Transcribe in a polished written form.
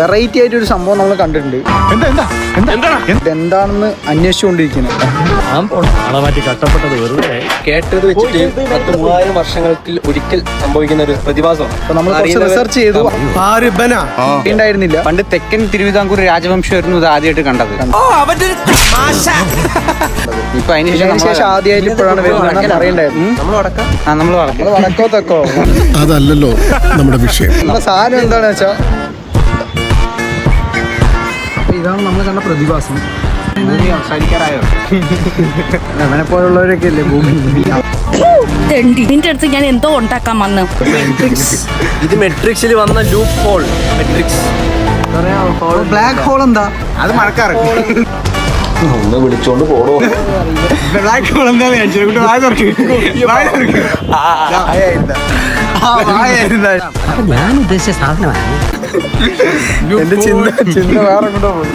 Variety ആയിട്ട് ഒരു സംഭവം നമ്മൾ കണ്ടിട്ടുണ്ട്. എന്താണെന്ന് അന്വേഷിച്ചുകൊണ്ടിരിക്കുന്നത്. കേട്ടത് വെച്ചിട്ട് 10,000 വർഷങ്ങൾക്ക് ഒരിക്കൽ സംഭവിക്കുന്ന ഒരു പ്രതിഭാസമാണ്. അപ്പൊ നമ്മൾ റിസർച്ച് ചെയ്തു. ഉണ്ടായിരുന്നില്ല. പണ്ട് തെക്കൻ തിരുവിതാംകൂർ രാജവംശമായിരുന്നു ഇത് ആദ്യമായിട്ട് കണ്ടത്. ഇപ്പൊ അതിനുശേഷം ആദ്യമായിട്ട് ഇപ്പോഴാണ് വരുന്നത് പറയണ്ടായിരുന്നു. നമ്മൾ വടക്കോ തെക്കോ അതല്ലല്ലോ നമ്മുടെ വിഷയം. നമ്മുടെ സാധനം എന്താണെന്ന് വെച്ചാൽ ഇതാണ് നമ്മൾ കണ്ട പ്രതിഭാസം. സംസാരിക്കാറായോ? അവനെ പോലുള്ളവരൊക്കെ അല്ലേ ഭൂമി. നിന്റെ അടുത്ത് ഞാൻ എന്തോ ഉണ്ടാക്കാൻ വന്ന്. ഇത് മെട്രിക്സിൽ വന്ന loop whole. Matrix black hole എന്താ? അത് മഴക്കാറ്. ഒന്ന് വിളിച്ചോണ്ട് പോടോ. ബ്ലാക്ക് ഹോൾ എന്താ? ഞാൻ ഉദ്ദേശിച്ച സാധനമാണ്. എന്റെ ചിന്ത വേറെ കൊണ്ടോ പോയി.